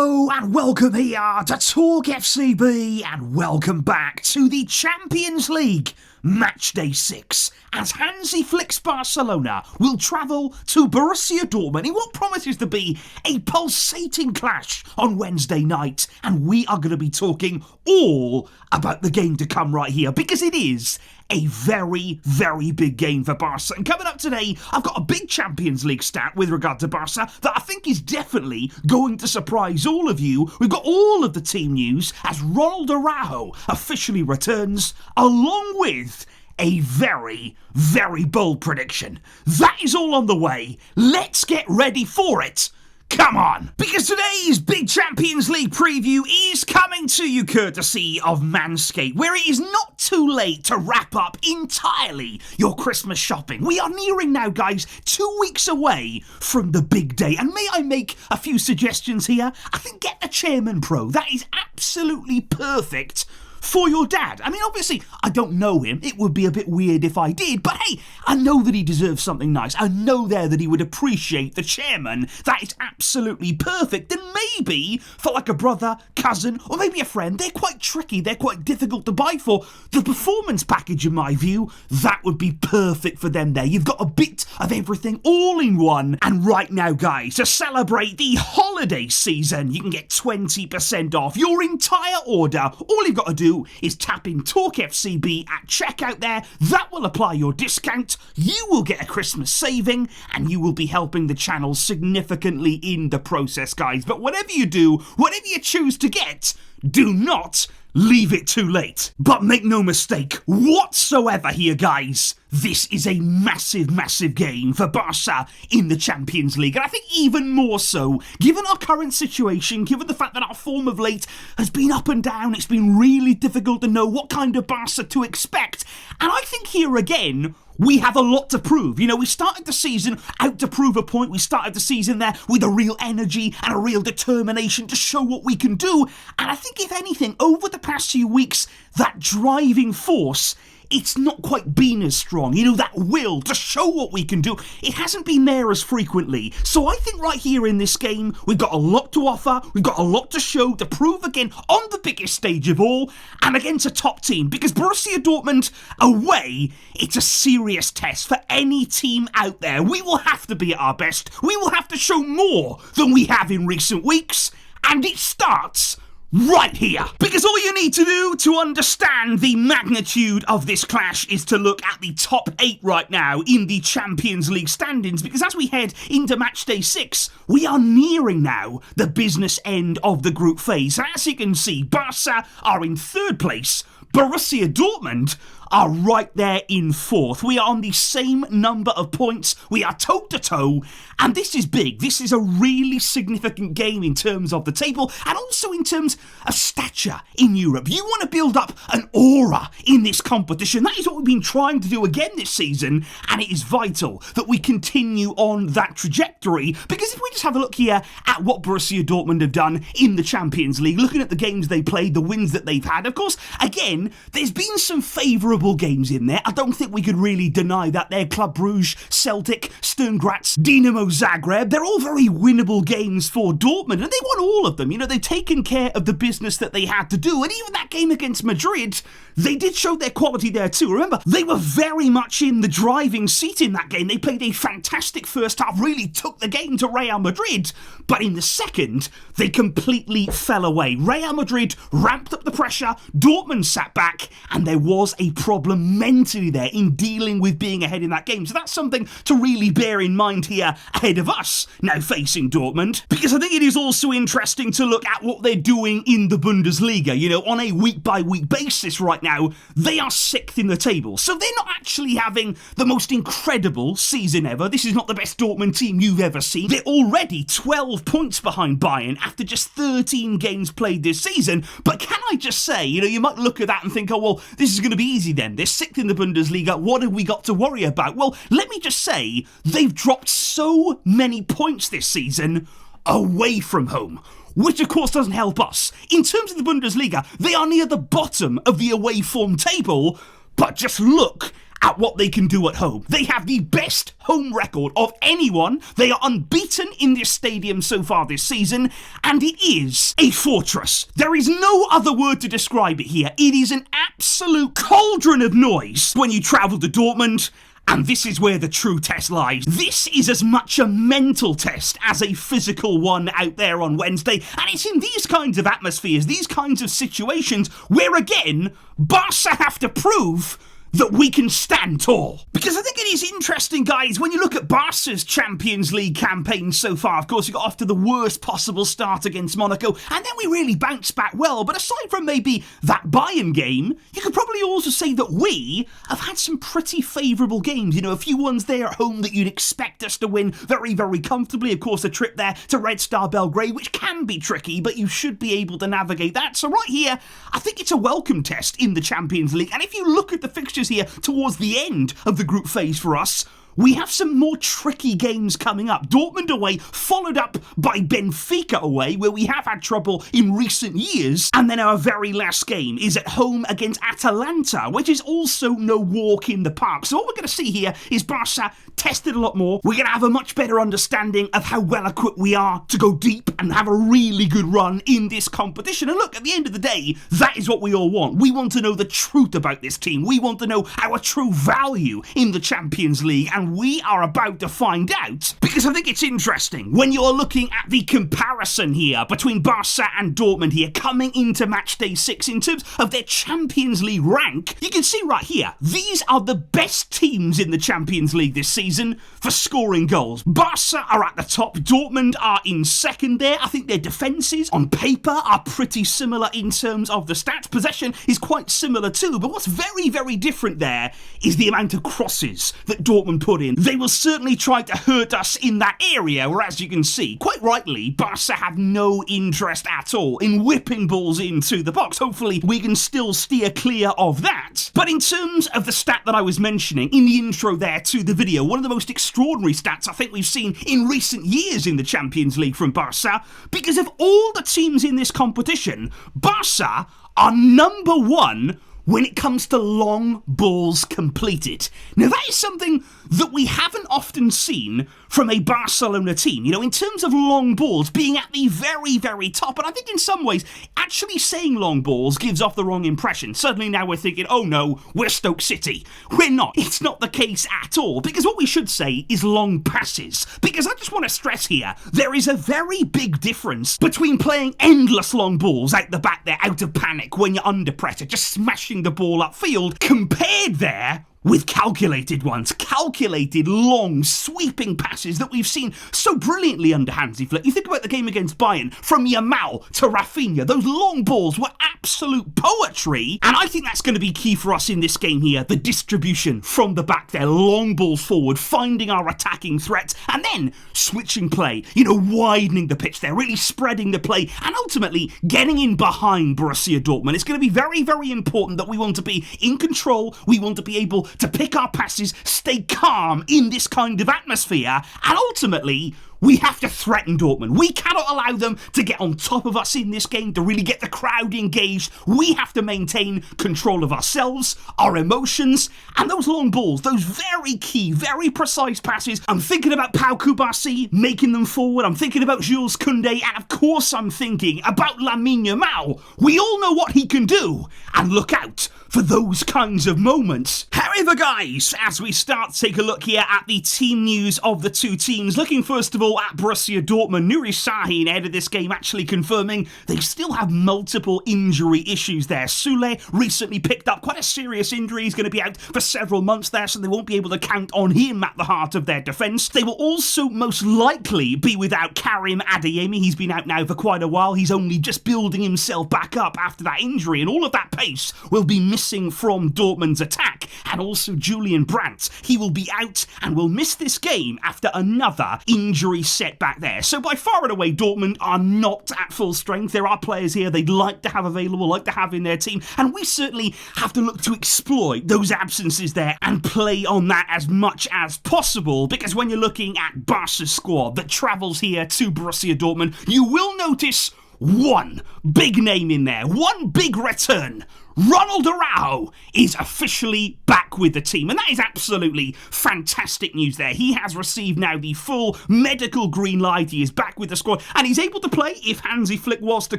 Hello and welcome here to TalkFCB and welcome back to the Champions League Matchday 6 as Hansi Flick's Barcelona will travel to Borussia Dortmund in what promises to be a pulsating clash on Wednesday night, and we are going to be talking all about the game to come right here because it is a very, very big game for Barca. And coming up today, I've got a big Champions League stat with regard to Barca that I think is definitely going to surprise all of you. We've got all of the team news as Ronald Araujo officially returns, along with a very, very bold prediction. That is all on the way. Let's get ready for it. Come on! Because today's big Champions League preview is coming to you courtesy of Manscaped, where it is not too late to wrap up entirely your Christmas shopping. We are nearing now, guys, 2 weeks away from the big day. And may I make a few suggestions here? I think get the Chairman Pro. That is absolutely perfect for your dad. I mean, obviously, I don't know him. It would be a bit weird if I did, but hey, I know that he deserves something nice. I know there that he would appreciate the chairman. That is absolutely perfect. And maybe for like a brother, cousin, or maybe a friend, they're quite tricky. They're quite difficult to buy for. The performance package, in my view, that would be perfect for them there. You've got a bit of everything all in one. And right now, guys, to celebrate the holiday season, you can get 20% off your entire order. All you've got to do is tap in TalkFCB at checkout there. That will apply your discount. You will get a Christmas saving and you will be helping the channel significantly in the process, guys. But whatever you do, whatever you choose to get, do not leave it too late. But make no mistake whatsoever here, guys. This is a massive, massive game for Barca in the Champions League. And I think even more so, given our current situation, given the fact that our form of late has been up and down, it's been really difficult to know what kind of Barca to expect. And I think here again, we have a lot to prove. You know, we started the season out to prove a point. We started the season there with a real energy and a real determination to show what we can do. And I think, if anything, over the past few weeks, that driving force, it's not quite been as strong. You know, that will to show what we can do, it hasn't been there as frequently. So I think right here in this game, we've got a lot to offer, we've got a lot to show, to prove again on the biggest stage of all, and against a top team. Because Borussia Dortmund away, it's a serious test for any team out there. We will have to be at our best. We will have to show more than we have in recent weeks. And it starts right here. Because all you need to do to understand the magnitude of this clash is to look at the top 8 right now in the Champions League standings, because as we head into Matchday 6, we are nearing now the business end of the group phase. As you can see, Barca are in 3rd place, Borussia Dortmund are right there in 4th. We are on the same number of points. We are toe-to-toe, and this is big. This is a really significant game in terms of the table and also in terms of stature in Europe. You want to build up an aura in this competition. That is what we've been trying to do again this season, and it is vital that we continue on that trajectory, because if we just have a look here at what Borussia Dortmund have done in the Champions League, looking at the games they played, the wins that they've had, of course, again, there's been some favourable games in there. I don't think we could really deny that. They're Club Brugge, Celtic, Sturm Graz, Dinamo Zagreb. They're all very winnable games for Dortmund, and they won all of them. You know, they've taken care of the business that they had to do, and even that game against Madrid, they did show their quality there too. Remember, they were very much in the driving seat in that game. They played a fantastic first half, really took the game to Real Madrid, but in the second, they completely fell away. Real Madrid ramped up the pressure, Dortmund sat back, and there was a problem mentally there in dealing with being ahead in that game. So that's something to really bear in mind here ahead of us now facing Dortmund, because I think it is also interesting to look at what they're doing in the Bundesliga. You know, on a week-by-week basis right now, they are 6th in the table. So they're not actually having the most incredible season ever. This is not the best Dortmund team you've ever seen. They're already 12 points behind Bayern after just 13 games played this season. But can I just say, you know, you might look at that and think, oh, well, this is going to be easy then. They're 6th in the Bundesliga. What have we got to worry about? Well, let me just say, they've dropped so many points this season away from home, which of course doesn't help us. In terms of the Bundesliga, they are near the bottom of the away form table, but just look at what they can do at home. They have the best home record of anyone. They are unbeaten in this stadium so far this season, and it is a fortress. There is no other word to describe it here. It is an absolute cauldron of noise when you travel to Dortmund. And this is where the true test lies. This is as much a mental test as a physical one out there on Wednesday. And it's in these kinds of atmospheres, these kinds of situations, where again, Barca have to prove that we can stand tall. Because I think it is interesting, guys, when you look at Barca's Champions League campaign so far. Of course, we got off to the worst possible start against Monaco, and then we really bounced back well. But aside from maybe that Bayern game, you could probably also say that we have had some pretty favourable games. You know, a few ones there at home that you'd expect us to win very, very comfortably. Of course, a trip there to Red Star Belgrade, which can be tricky, but you should be able to navigate that. So right here, I think it's a welcome test in the Champions League. And if you look at the fixtures here towards the end of the group phase for us, we have some more tricky games coming up. Dortmund away, followed up by Benfica away, where we have had trouble in recent years. And then our very last game is at home against Atalanta, which is also no walk in the park. So what we're going to see here is Barca tested a lot more. We're going to have a much better understanding of how well equipped we are to go deep and have a really good run in this competition. And look, at the end of the day, that is what we all want. We want to know the truth about this team. We want to know our true value in the Champions League, and we are about to find out, because I think it's interesting when you're looking at the comparison here between Barca and Dortmund here coming into match day 6 in terms of their Champions League rank. You can see right here, these are the best teams in the Champions League this season for scoring goals. Barca are at the top, Dortmund are in second there. I think their defences on paper are pretty similar in terms of the stats. Possession is quite similar too, but what's very, very different there is the amount of crosses that Dortmund put in. They will certainly try to hurt us in that area, where, as you can see, quite rightly, Barca have no interest at all in whipping balls into the box. Hopefully, we can still steer clear of that. But in terms of the stat that I was mentioning in the intro there to the video, one of the most extraordinary stats I think we've seen in recent years in the Champions League from Barca, because of all the teams in this competition, Barca are number one when it comes to long balls completed. Now that is something that we haven't often seen from a Barcelona team, you know, in terms of long balls being at the very, very top. And I think in some ways, actually saying long balls gives off the wrong impression. Suddenly now we're thinking, oh no, we're Stoke City. We're not. It's not the case at all, because what we should say is long passes. Because I just want to stress here, there is a very big difference between playing endless long balls out the back there, out of panic, when you're under pressure, just smashing the ball upfield, compared there with calculated ones, calculated, long, sweeping passes that we've seen so brilliantly under Hansi Flick. You think about the game against Bayern, from Yamal to Rafinha, those long balls were absolute poetry, and I think that's going to be key for us in this game here, the distribution from the back there, long balls forward, finding our attacking threats, and then switching play, you know, widening the pitch there, really spreading the play, and ultimately getting in behind Borussia Dortmund. It's going to be very, very important that we want to be in control, we want to be able to pick our passes, stay calm in this kind of atmosphere, and ultimately, we have to threaten Dortmund. We cannot allow them to get on top of us in this game, to really get the crowd engaged. We have to maintain control of ourselves, our emotions, and those long balls, those very key, very precise passes. I'm thinking about Pau Kubasi making them forward. I'm thinking about Jules Koundé, and of course I'm thinking about Lamine Yamal. We all know what he can do, and look out for those kinds of moments. However, guys, as we start to take a look here at the team news of the two teams, looking first of all at Borussia Dortmund, Nuri Sahin ahead of this game actually confirming they still have multiple injury issues there. Sule recently picked up quite a serious injury. He's going to be out for several months there, so they won't be able to count on him at the heart of their defence. They will also most likely be without Karim Adeyemi. He's been out now for quite a while. He's only just building himself back up after that injury, and all of that pace will be missing from Dortmund's attack. And also Julian Brandt, he will be out and will miss this game after another injury setback there. So by far and away, Dortmund are not at full strength. There are players here they'd like to have available, like to have in their team, and we certainly have to look to exploit those absences there and play on that as much as possible, because when you're looking at Barca's squad that travels here to Borussia Dortmund, you will notice one big name in there, one big return. Ronald Araujo is officially back with the team, and that is absolutely fantastic news there. He has received now the full medical green light. He is back with the squad, and he's able to play if Hansi Flick was to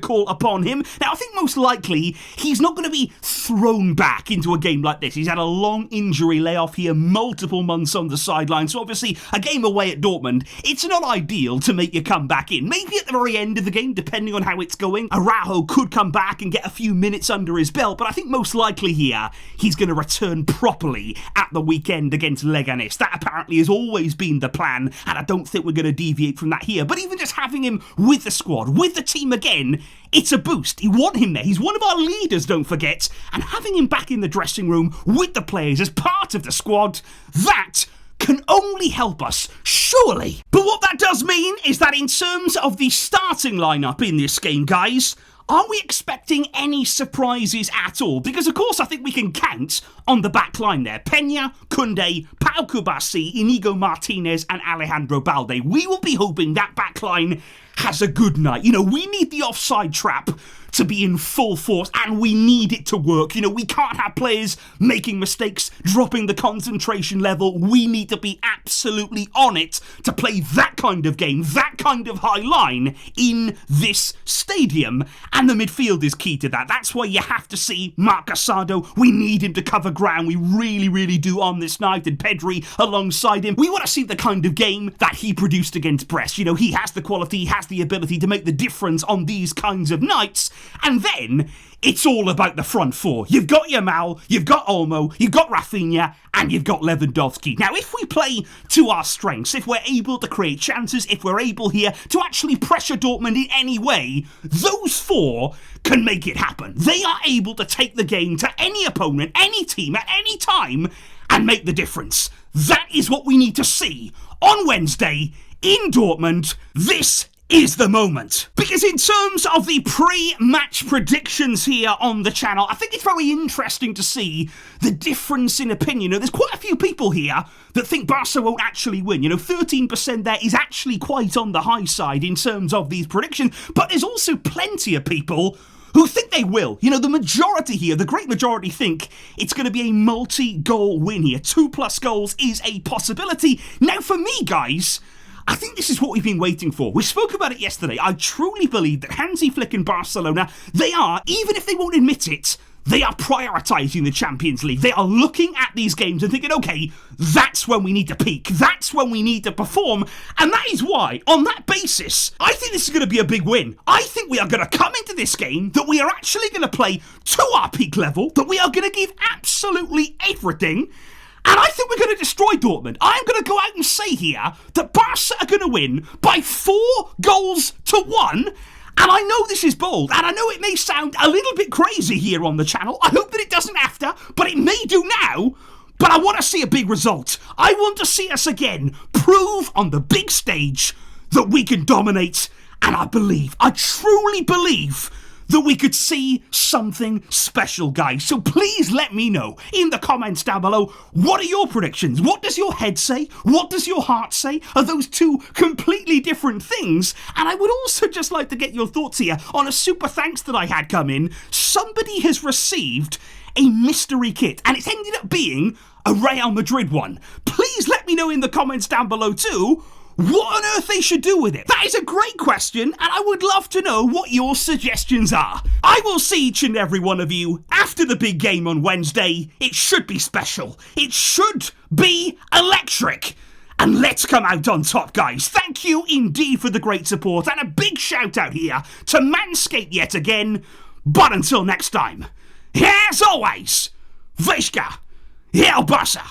call upon him. Now, I think most likely he's not going to be thrown back into a game like this. He's had a long injury layoff here, multiple months on the sideline, so obviously a game away at Dortmund, it's not ideal to make you come back in. Maybe at the very end of the game, depending on how it's going, Araujo could come back and get a few minutes under his belt, but I think most likely here, he's going to return properly at the weekend against Leganes. That apparently has always been the plan, and I don't think we're going to deviate from that here. But even just having him with the squad, with the team again, it's a boost. You want him there. He's one of our leaders, don't forget. And having him back in the dressing room with the players as part of the squad, that can only help us, surely. But what that does mean is that in terms of the starting lineup in this game, guys, are we expecting any surprises at all? Because, of course, I think we can count on the back line there. Peña, Koundé, Pau Kubasi, Inigo Martinez and Alejandro Balde. We will be hoping that back line has a good night. You know, we need the offside trap to be in full force, and we need it to work. You know, we can't have players making mistakes, dropping the concentration level. We need to be absolutely on it to play that kind of game, that kind of high line in this stadium. And the midfield is key to that. That's why you have to see Marc Casado. We need him to cover ground. We really, really do on this night. And Pedri alongside him. We want to see the kind of game that he produced against Brest. You know, he has the quality, he has the ability to make the difference on these kinds of nights. And then it's all about the front four. You've got Yamal, you've got Olmo, you've got Rafinha, and you've got Lewandowski. Now, if we play to our strengths, if we're able to create chances, if we're able here to actually pressure Dortmund in any way, those four can make it happen. They are able to take the game to any opponent, any team, at any time, and make the difference. That is what we need to see on Wednesday in Dortmund. This is the moment. Because in terms of the pre-match predictions here on the channel, I think it's very interesting to see the difference in opinion. There's quite a few people here that think Barca won't actually win. 13% there is actually quite on the high side in terms of these predictions, but there's also plenty of people who think they will. The majority here, the great majority, think it's going to be a multi-goal win here. 2+ goals is a possibility. Now, for me, guys, I think this is what we've been waiting for. We spoke about it yesterday. I truly believe that Hansi Flick and Barcelona, they are, even if they won't admit it, they are prioritising the Champions League. They are looking at these games and thinking, okay, that's when we need to peak. That's when we need to perform. And that is why, on that basis, I think this is going to be a big win. I think we are going to come into this game, that we are actually going to play to our peak level, that we are going to give absolutely everything. And I think we're going to destroy Dortmund. I'm going to go out and say here that Barca are going to win by 4 goals to 1. And I know this is bold, and I know it may sound a little bit crazy here on the channel. I hope that it doesn't have to, but it may do now. But I want to see a big result. I want to see us again prove on the big stage that we can dominate. And I truly believe that we could see something special, guys. So please let me know in the comments down below, what are your predictions? What does your head say? What does your heart say? Are those two completely different things? And I would also just like to get your thoughts here on a super thanks that I had come in. Somebody has received a mystery kit, and it's ended up being a Real Madrid one. Please let me know in the comments down below too, what on earth they should do with it? That is a great question, and I would love to know what your suggestions are. I will see each and every one of you after the big game on Wednesday. It should be special. It should be electric. And let's come out on top, guys. Thank you indeed for the great support, and a big shout out here to Manscaped yet again. But until next time, as always, Vejka, El Barça.